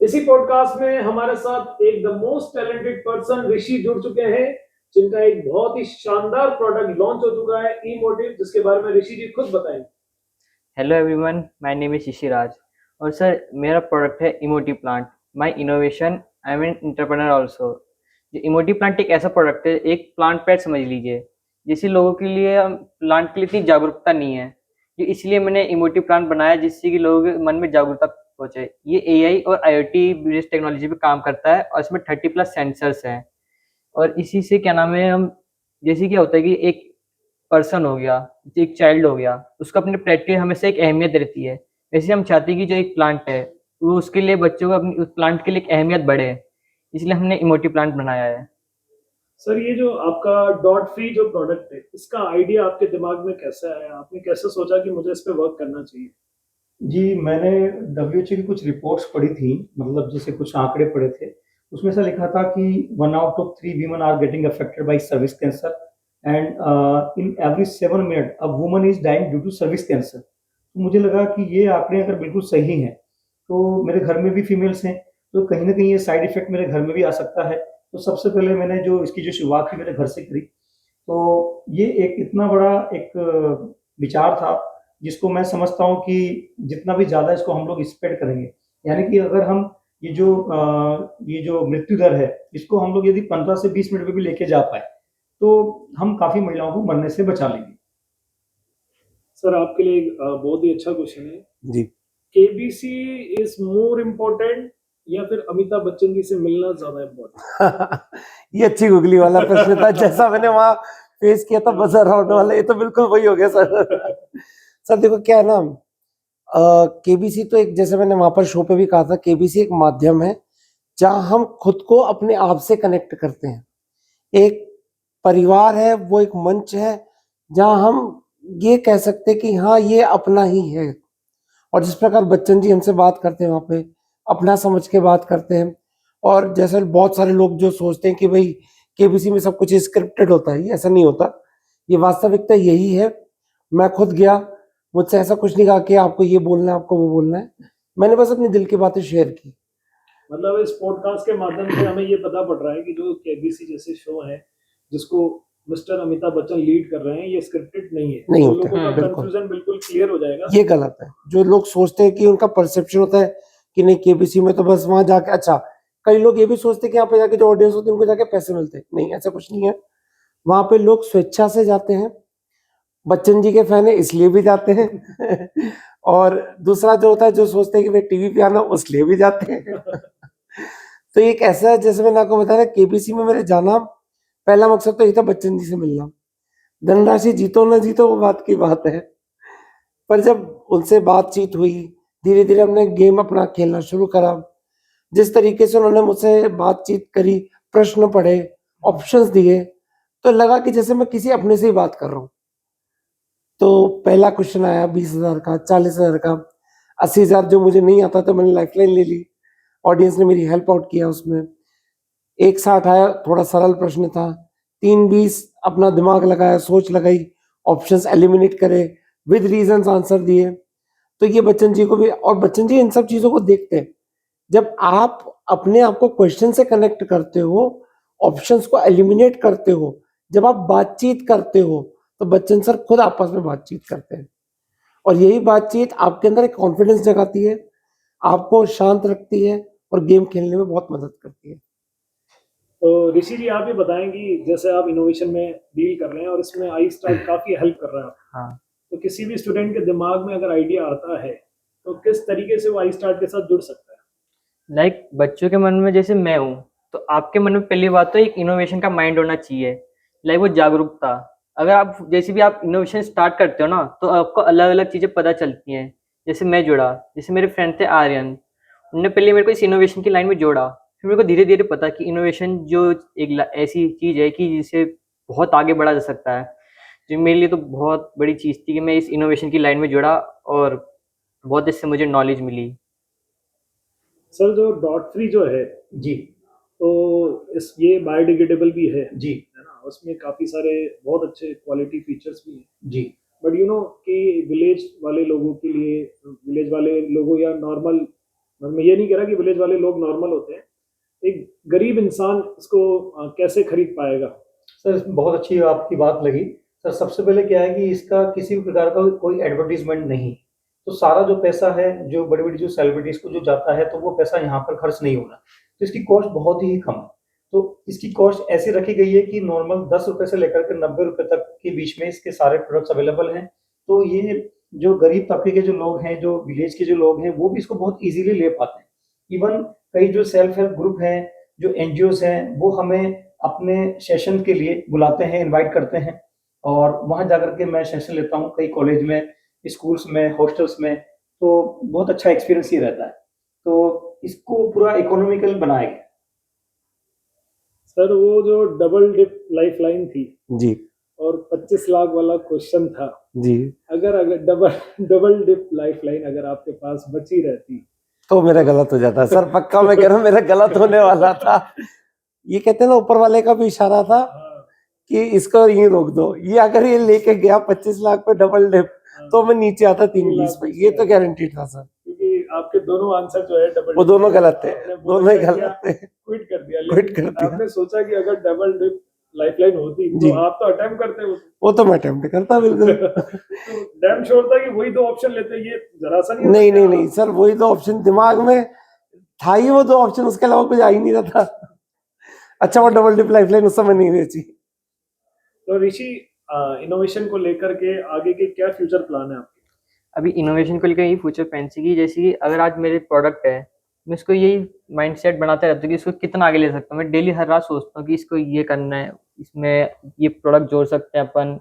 इसी पॉडकास्ट में हमारे साथ एक द मोस्ट टैलेंटेड पर्सन ऋषि जुड़ चुके हैं, जिनका एक बहुत ही शानदार प्रोडक्ट लॉन्च हो चुका है ई मोटिव, जिसके बारे में ऋषि जी खुद बताएंगे। Hello everyone, my name is Shishiraj और सर मेरा प्रोडक्ट है emoti plant. My innovation, I am an entrepreneur also. ये इमोटी प्लांट एक ऐसा प्रोडक्ट है, एक प्लांट पेट समझ लीजिए। जैसे लोगों के लिए प्लांट के लिए इतनी जागरूकता नहीं है, जो इसलिए मैंने इमोटी प्लांट बनाया जिससे कि लोगों के मन में जागरूकता पहुंचे। ये एआई और आईओटी बेस्ड टेक्नोलॉजी पे काम करता है और इसमें 30+ सेंसर्स हैं। और इसी से क्या नाम है, हम जैसे क्या होता है कि एक पर्सन हो गया, एक चाइल्ड हो गया, उसको अपने पेट की हमेशा एक अहमियत रहती है। वैसे हम चाहते हैं कि जो एक प्लांट है वो उसके लिए बच्चों को अपनी उस प्लांट के लिए एक अहमियत बढ़े, इसलिए हमने इमोटी प्लांट बनाया है। सर, ये जो आपका डॉट फ्री जो प्रोडक्ट है, इसका आइडिया आपके दिमाग में कैसे आया? आपने कैसे सोचा कि मुझे इस पे वर्क करना चाहिए? जी, मैंने डब्ल्यूएचओ की कुछ रिपोर्ट्स पढ़ी थी, मतलब जैसे कुछ आंकड़े पढ़े थे। उसमें ऐसा लिखा था कि 1 out of 3 women are getting affected by cervix cancer and in every 7 minute a woman is dying due to cervix cancer. तो मुझे लगा कि ये आंकड़े अगर बिल्कुल सही हैं, तो मेरे घर में भी फीमेल्स हैं, तो कहीं न कहीं ये साइड इफ़ेक्ट मेरे घर में भी आ सकता है। तो सबसे पहले मैंने जो इसकी जो शुरुआत थी मेरे घर से करी। तो ये एक इतना बड़ा एक विचार था, जिसको मैं समझता हूँ कि जितना भी ज़्यादा इसको हम लोग स्प्रेड करेंगे, यानी कि अगर हम ये जो मृत्यु दर है, इसको हम लोग यदि 15 से 20 मिनट में भी लेके जा पाए, तो हम काफ़ी महिलाओं को मरने से बचा लेंगे। सर, आपके लिए एक बहुत ही अच्छा क्वेश्चन है। जी। केबीसी इज मोर इम्पोर्टेंट या फिर अमिताभ बच्चन जी से मिलना ज्यादा इम्पोर्टेंट? ये अच्छी गुगली वाला प्रश्न था, जैसा मैंने वहाँ फेस किया था बजर राउंड वाला, ये तो बिल्कुल वही हो गया सर। सर देखो क्या है ना, केबीसी तो एक, जैसे मैंने वहां पर शो पे भी कहा था, केबीसी एक माध्यम है जहां हम खुद को अपने आप से कनेक्ट करते हैं। एक परिवार है, वो एक मंच है जहां हम ये कह सकते हैं कि हाँ ये अपना ही है। और जिस प्रकार बच्चन जी हमसे बात करते हैं वहाँ पे, अपना समझ के बात करते हैं। और जैसे बहुत सारे लोग जो सोचते हैं कि भाई केबीसी में सब कुछ स्क्रिप्टेड होता है, ये ऐसा नहीं होता। ये वास्तविकता यही है। मैं खुद गया, मुझसे ऐसा कुछ नहीं कहा कि आपको ये बोलना है, आपको वो बोलना है। मैंने बस अपनी दिल की बातें शेयर की। मतलब इस पॉडकास्ट के माध्यम से हमें ये पता पड़ रहा है कि जो केबीसी जैसे शो है, जिसको मिस्टर अमिताभ बच्चन लीड कर रहे हैं, ये स्क्रिप्टेड नहीं है। नहीं तो होता लोगों है, का बिल्कुल। कंफ्यूजन बिल्कुल क्लियर हो जाएगा। ये गलत है। जो लोग सोचते हैं कि उनका परसेप्शन होता है कि नहीं केबीसी में तो बस वहां जाके, अच्छा कई लोग ये भी सोचते हैं कि यहाँ पे जाके जो ऑडियंस होती है उनको जाके पैसे मिलते हैं। नहीं, ऐसा कुछ नहीं है। वहां पे लोग स्वेच्छा से जाते हैं, बच्चन जी के फैन है इसलिए भी जाते हैं। और दूसरा जो होता है, जो सोचते हैं कि वे टीवी पे आना, उसलिए भी जाते हैं। तो एक ऐसा है, जैसे मैंने आपको बताया, केबीसी में मेरे जाना पहला मकसद तो यही था, बच्चन जी से मिलना। धनराशि जीतो ना जीतो वो बात की बात है, पर जब उनसे बातचीत हुई, धीरे धीरे हमने गेम अपना खेलना शुरू करा। जिस तरीके से उन्होंने मुझसे बातचीत करी, प्रश्न पढ़े, ऑप्शंस दिए, तो लगा कि जैसे मैं किसी अपने से ही बात कर रहा हूँ। तो पहला क्वेश्चन आया 20,000 का, 40,000 का, 80,000 जो मुझे नहीं आता था, मैंने लाइफलाइन ले ली। ऑडियंस ने मेरी हेल्प आउट किया उसमें। 1,60 आया, थोड़ा सरल प्रश्न था। 3,20 अपना दिमाग लगाया, सोच लगाई, ऑप्शंस एलिमिनेट करे, विद रीजंस आंसर दिए। तो ये बच्चन जी को भी, और बच्चन जी इन सब चीजों को देखते हैं। जब आप अपने आप को क्वेश्चन से कनेक्ट करते हो, ऑप्शंस को एलिमिनेट करते हो, जब आप बातचीत करते हो, तो बच्चन सर खुद आपस में बातचीत करते हैं। और यही बातचीत आपके अंदर एक कॉन्फिडेंस जगाती है, आपको शांत रखती है और गेम खेलने में बहुत मदद करती है। तो ऋषि जी, आप ये बताएं कि जैसे आप इनोवेशन में डील कर रहे हैं और इसमें आई स्टार्ट काफी हेल्प कर रहा है, हाँ, तो किसी भी स्टूडेंट के दिमाग में अगर आइडिया आता है, तो किस तरीके से वो आई स्टार्ट के साथ जुड़ सकता है? लाइक बच्चों के मन में जैसे मैं हूँ, तो आपके मन में पहली बात तो एक इनोवेशन का माइंड होना चाहिए। लाइक वो जागरूकता, अगर आप जैसे भी आप इनोवेशन स्टार्ट करते हो ना, तो आपको अलग अलग चीज़ें पता चलती हैं। जैसे मैं जुड़ा, जैसे मेरे फ्रेंड थे आर्यन, उनने पहले मेरे को इस इनोवेशन की लाइन में जोड़ा। फिर मेरे को धीरे धीरे पता कि इनोवेशन जो एक ऐसी चीज़ है कि जिसे बहुत आगे बढ़ा जा सकता है। जो मेरे लिए तो बहुत बड़ी चीज़ थी कि मैं इस इनोवेशन की लाइन में जुड़ा और बहुत इससे मुझे नॉलेज मिली। सर, जो डॉट फ्री जो है, जी। तो इस ये बायोडिग्रेडेबल भी जी। है ना? उसमें काफी सारे बहुत अच्छे क्वालिटी फीचर्स भी हैं। जी। बट यू नो कि विलेज वाले लोगों के लिए, विलेज वाले लोगों या नॉर्मल मैं ये नहीं कह रहा कि विलेज वाले लोग नॉर्मल होते हैं, एक गरीब इंसान इसको कैसे खरीद पाएगा? सर इसमें बहुत अच्छी आपकी बात लगी। सर सबसे पहले क्या है कि इसका किसी भी प्रकार का कोई एडवर्टाइजमेंट नहीं, तो सारा जो पैसा है जो बड़ी बड़ी जो सेलिब्रिटीज को जो जाता है तो वो पैसा यहाँ पर खर्च नहीं होना, तो इसकी कॉस्ट बहुत ही कम है। तो इसकी कॉस्ट ऐसी रखी गई है कि नॉर्मल 10 रुपए से लेकर के 90 रुपए तक के बीच में इसके सारे प्रोडक्ट्स अवेलेबल हैं। तो ये जो गरीब तबके के जो लोग हैं, जो विलेज के जो लोग हैं, वो भी इसको बहुत इजीली ले पाते हैं। इवन कई जो सेल्फ हेल्प ग्रुप हैं, जो एनजीओस हैं, वो हमें अपने सेशन के लिए बुलाते हैं, इनवाइट करते हैं, और वहाँ जाकर के मैं सेशन लेता हूँ कई कॉलेज में, स्कूल्स में, हॉस्टल्स में। तो बहुत अच्छा एक्सपीरियंस ये रहता है। तो इसको पूरा इकोनॉमिकल बनाया गया। सर वो जो डबल डिप लाइफ लाइन थी जी और 25 लाख वाला क्वेश्चन था, जी, अगर डबल डिप लाइफ लाइन अगर आपके पास बची रहती तो मेरा गलत हो जाता सर, पक्का मैं कह रहा हूँ मेरा गलत होने वाला था। ये कहते हैं ना, ऊपर वाले का भी इशारा था कि इसको यहीं रोक दो, ये अगर ये लेके गया 25 लाख पे डबल डिप तो मैं नीचे आता 320 पे, ये तो गारंटी था सर। क्योंकि आपके दोनों आंसर जो है डबल वो दोनों गलत थे, आपने दोनों ही बोल गलत थे। क्विट कर दिया, क्विट लेकिन कर दिया। आपने सोचा कि अगर डबल डिप लाइफलाइन होती जी। तो आप तो अटेम्प्ट करते हो। वो तो मैं अटेम्प्ट करता बिल्कुल। तो डैम श्योर था कि वही दो ऑप्शन लेते, ये जरा सा नहीं नहीं होता नहीं क्या? नहीं सर, वही दो ऑप्शन दिमाग में था ही, वो दो ऑप्शन, उसके अलावा कुछ आ ही नहीं रहा था। अच्छा वो डबल डिप लाइफलाइन उस समय नहीं बेची। तो ऋषि, इनोवेशन को लेकर के आगे के क्या फ्यूचर प्लान है आपके? अभी इनोवेशन को लेकर यही फ्यूचर प्लान की, जैसे कि अगर आज मेरे प्रोडक्ट है, मैं इसको यही माइंडसेट बनाते रहता हूँ कि इसको कितना आगे ले सकता हूँ। मैं डेली हर रात सोचता हूँ कि इसको ये करना है, इसमें ये प्रोडक्ट जोड़ सकते हैं अपन,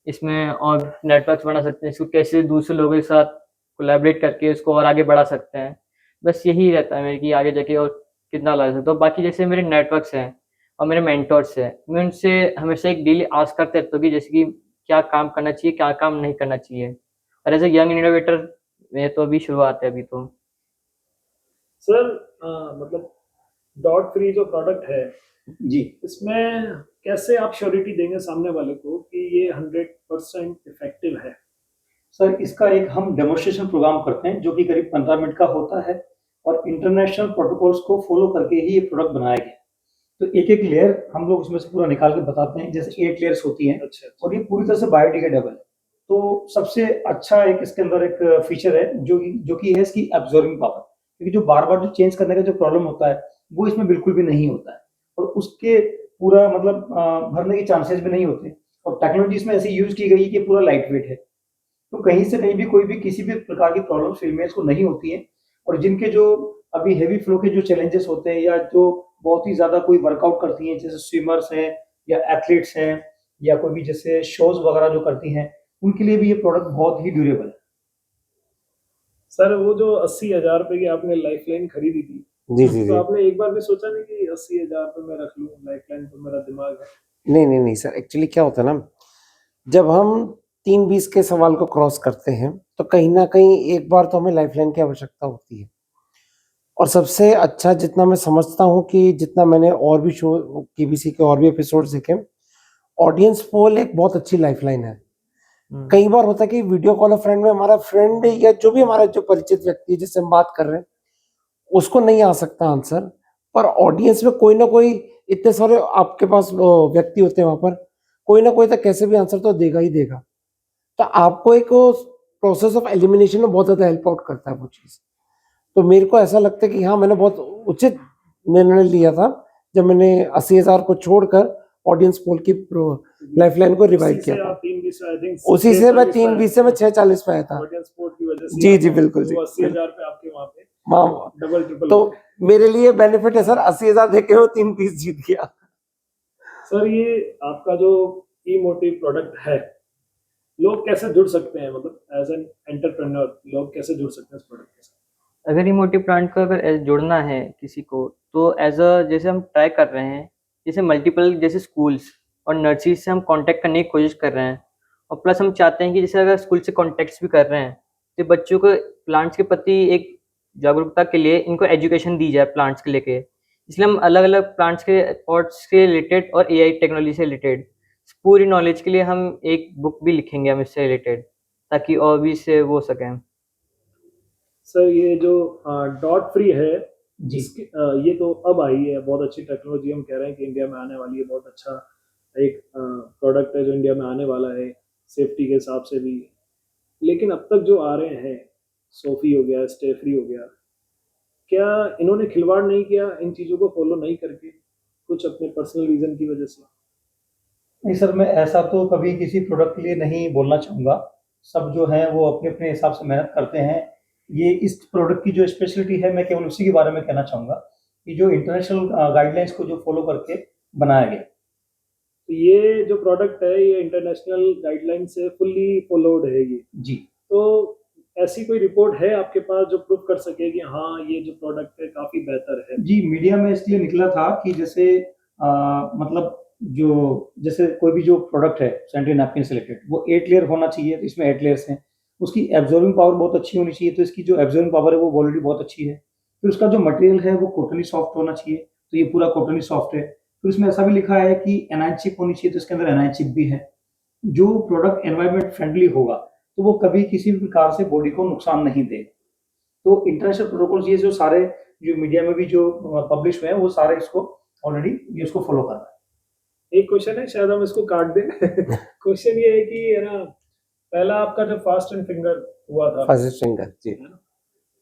इसमें और नेटवर्क्स बना सकते हैं, इसको कैसे दूसरे लोगों के साथ कोलैबोरेट करके इसको और आगे बढ़ा सकते हैं। बस यही रहता है मेरे कि आगे जाके और कितना ला सकता हूँ। बाकी जैसे मेरे नेटवर्क्स हैं और मेरे मेंटर्स हैं, मैं उनसे हमेशा एक डेली आस्क करते रहता हूँ कि जैसे कि क्या काम करना चाहिए, क्या काम नहीं करना चाहिए। और एज ए यंग इनोवेटर में तो अभी शुरुआत है अभी तो। सर मतलब डॉट फ्री जो प्रोडक्ट है, जी इसमें कैसे आप श्योरिटी देंगे सामने वाले को कि ये 100% इफेक्टिव है? सर इसका एक हम डेमोन्स्ट्रेशन प्रोग्राम करते हैं जो कि करीब 15 मिनट का होता है, और इंटरनेशनल प्रोटोकॉल्स को फॉलो करके ही ये प्रोडक्ट बनाया गया है। तो एक एक लेयर हम लोग उसमें से पूरा निकाल के बताते हैं, जैसे 8 लेयर्स होती हैं, अच्छा, और ये पूरी तरह से बायोडिग्रेडेबल है। तो सबसे अच्छा एक इसके अंदर एक फीचर है जो कि है इसकी एब्जॉर्बिंग पावर, क्योंकि जो बार बार जो चेंज करने का जो प्रॉब्लम होता है वो इसमें बिल्कुल भी नहीं होता है, और उसके पूरा मतलब भरने के चांसेस भी नहीं होते। और टेक्नोलॉजी इसमें ऐसी यूज की गई है कि पूरा लाइट वेट है, तो कहीं से कहीं भी कोई भी किसी भी प्रकार की प्रॉब्लम फीमेल्स को नहीं होती है। और जिनके जो अभी हेवी फ्लो के जो चैलेंजेस होते हैं, या जो बहुत ही ज्यादा कोई वर्कआउट करती हैं, जैसे स्विमर्स हैं या एथलीट्स हैं, या कोई भी जैसे शोज वगैरह जो करती हैं, उनके लिए भी ये प्रोडक्ट बहुत ही ड्यूरेबल है। सर वो जो 80,000 रुपए की आपने लाइफलाइन खरीदी थी, जी जी तो जी, आपने एक बार भी सोचा नहीं कि 80,000 रुपए मैं रख लूं लाइफलाइन, तो मेरा दिमाग है? नहीं नहीं नहीं सर, एक्चुअली क्या होता है ना, जब हम 320 के सवाल को क्रॉस करते हैं तो कहीं ना कहीं एक बार तो हमें लाइफलाइन की आवश्यकता होती है। और सबसे अच्छा, जितना मैं समझता हूँ कि जितना मैंने और भी शो केबीसी के और भी एपिसोड देखे, ऑडियंस पोल एक बहुत अच्छी लाइफलाइन है। कई बार होता है कि वीडियो कॉल फ्रेंड में हमारा फ्रेंड या जो भी हमारा जो परिचित व्यक्ति है जिससे हम बात कर रहे हैं, उसको नहीं आ सकता आंसर, पर ऑडियंस में कोई ना कोई, इतने सारे आपके पास व्यक्ति होते हैं वहां पर, कोई ना कोई तो कैसे भी आंसर तो देगा ही देगा। तो आपको एक प्रोसेस ऑफ एलिमिनेशन में बहुत ज्यादा हेल्प आउट करता है वो चीज। तो मेरे को ऐसा लगता है कि हाँ, मैंने बहुत उचित निर्णय लिया था जब मैंने 80,000 को छोड़कर ऑडियंस पोल की लाइफलाइन को रिवाइव उसी से किया था। आप 320 आई थिंक उसी से मैं 320 से मैं 640 पे आया था। ऑडियंस सपोर्ट की वजह से जी जी बिल्कुल जी, 80,000 पे आपके वहां पे वहाँ डबल ट्रिपल। तो मेरे लिए बेनिफिट है सर, 80,000 देके वो 3 पीस जीत गया। सर ये आपका जो ई मोटिव प्रोडक्ट है, लोग कैसे जुड़ सकते हैं, मतलब एज एन एंटरप्रेन्योर लोग कैसे जुड़ सकते हैं इस प्रोडक्ट के साथ? अगर इमोटिव प्लांट को अगर जोड़ना है किसी को, तो एज अ जैसे हम ट्राई कर रहे हैं, जैसे मल्टीपल जैसे स्कूल्स और नर्सरी से हम कांटेक्ट करने की कोशिश कर रहे हैं। और प्लस हम चाहते हैं कि जैसे अगर स्कूल से कॉन्टेक्ट्स भी कर रहे हैं, तो बच्चों को प्लांट्स के प्रति एक जागरूकता के लिए इनको एजुकेशन दी जाए प्लांट्स के लेके। इसलिए हम अलग अलग प्लांट्स के पॉट्स के रिलेटेड और एआई टेक्नोलॉजी से रिलेटेड पूरी नॉलेज के लिए हम एक बुक भी लिखेंगे हम इससे रिलेटेड, ताकि और भी इससे वो हो सकें। सर ये जो डॉट फ्री है जी ये तो अब आई है, बहुत अच्छी टेक्नोलॉजी, हम कह रहे हैं कि इंडिया में आने वाली है, बहुत अच्छा एक प्रोडक्ट है जो इंडिया में आने वाला है सेफ्टी के हिसाब से भी। लेकिन अब तक जो आ रहे हैं, सोफी हो गया, स्टे फ्री हो गया, क्या इन्होंने खिलवाड़ नहीं किया इन चीज़ों को फॉलो नहीं करके, कुछ अपने पर्सनल रीजन की वजह से? नहीं सर, मैं ऐसा तो कभी किसी प्रोडक्ट के लिए नहीं बोलना चाहूँगा। सब जो हैं वो अपने-अपने हिसाब से मेहनत करते हैं। ये इस प्रोडक्ट की जो स्पेशलिटी है, मैं केवल उसी के बारे में कहना चाहूँगा कि जो इंटरनेशनल गाइडलाइंस को जो फॉलो करके बनाया गया। तो ये जो प्रोडक्ट है ये इंटरनेशनल गाइडलाइन से फुल्ली फॉलोड है ये। जी। तो ऐसी कोई रिपोर्ट है आपके पास जो प्रूव कर सके कि हाँ ये जो प्रोडक्ट है काफी बेहतर है? जी, मीडिया में इसलिए निकला था कि जैसे मतलब जो जैसे कोई भी जो प्रोडक्ट है सैनिटरी नैपकिन से रिलेटेड, वो 8 लेयर होना चाहिए, तो इसमें 8 लेयर्स हैं। उसकी एब्ज़ॉर्बिंग पावर बहुत अच्छी होनी चाहिए, तो इसकी जो एब्ज़ॉर्बिंग पावर है वो ऑलरेडी बहुत अच्छी है। फिर उसका जो मटेरियल है वो कॉटनी सॉफ्ट होना चाहिए, तो ये पूरा कॉटनी सॉफ्ट है। फिर उसमें ऐसा भी लिखा है कि एनाइन चिप होनी चाहिए, तो इसके अंदर एनाइन चिप भी है। जो प्रोडक्ट एनवायरनमेंट फ्रेंडली होगा, तो वो कभी किसी भी प्रकार से बॉडी को नुकसान नहीं देगा। तो इंटरनेशनल प्रोटोकॉल्स ये जो सारे जो मीडिया में भी जो पब्लिश हुए हैं, वो सारे इसको ऑलरेडी ये इसको फॉलो कर रहा है। एक क्वेश्चन है, शायद हम इसको काट दें। क्वेश्चन ये है कि है ना, पहला आपका जो फास्ट एंड फिंगर हुआ था, फर्स्ट सिंगर जी है ना,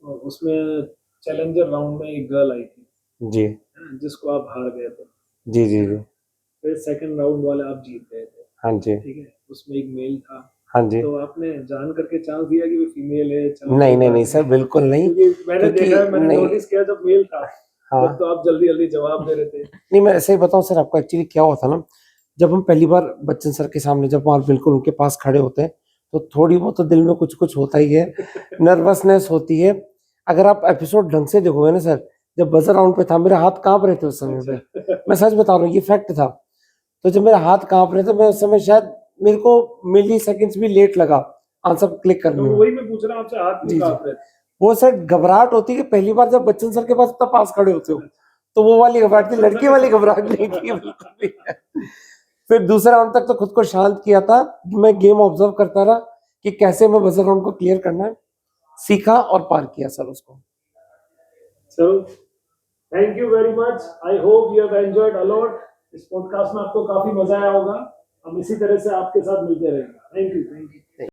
और उसमें चैलेंजर राउंड में एक गर्ल आई थी, जी है ना, जिसको आप हार गए थे। जी जी जी फिर सेकंड राउंड वाले आप जीत गए थे, हाँ जी ठीक है, उसमें एक मेल था। हाँ जी तो आपने जान करके चांस दिया कि वो फीमेल है? चलो नहीं कोई नहीं बात नहीं सर बिल्कुल नहीं क्योंकि मैंने क्योंकि देखा है, मैंने नहीं नोटिस किया जब मेल था हाँ तब तो आप जल्दी जल्दी जवाब दे रहे थे। नहीं मैं ऐसे ही बताऊं सर आपको एक्चुअली क्या हुआ था ना जब हम पहली बार बच्चन सर के सामने जब वहाँ बिल्कुल उनके पास खड़े होते हैं तो थोड़ी बहुत तो दिल में कुछ कुछ होता ही है नर्वसनेस होती है अगर आप एपिसोड ढंग से देखोगे ना सर जब बजर राउंड पे था मेरे हाथ कांप रहे थे उस समय पे मैं सच बता रहा हूँ ये फैक्ट था तो जब मेरे हाथ कांप रहे थे मैं उस समय शायद मेरे को मिली सेकेंड्स भी लेट लगा आंसर क्लिक करने तो में वही मैं पूछ रहा हूँ आपसे, हाथ जी क्यों जी कांप रहे थे? वो सर घबराहट होती है कि पहली बार जब बच्चन सर के पास इतना पास खड़े होते हो तो वो वाली घबराहट थी लड़की वाली घबराहट नहीं थी बिल्कुल भी फिर दूसरे राउंड तक तो खुद को शांत किया था मैं गेम ऑब्जर्व करता रहा कि कैसे मैं बजर राउंड को क्लियर करना है सीखा और पार किया सर उसको So, thank you very much. I hope you have enjoyed a lot. इस पॉडकास्ट में आपको काफी मजा आया होगा। हम इसी तरह से आपके साथ मिलते रहेंगे। Thank you.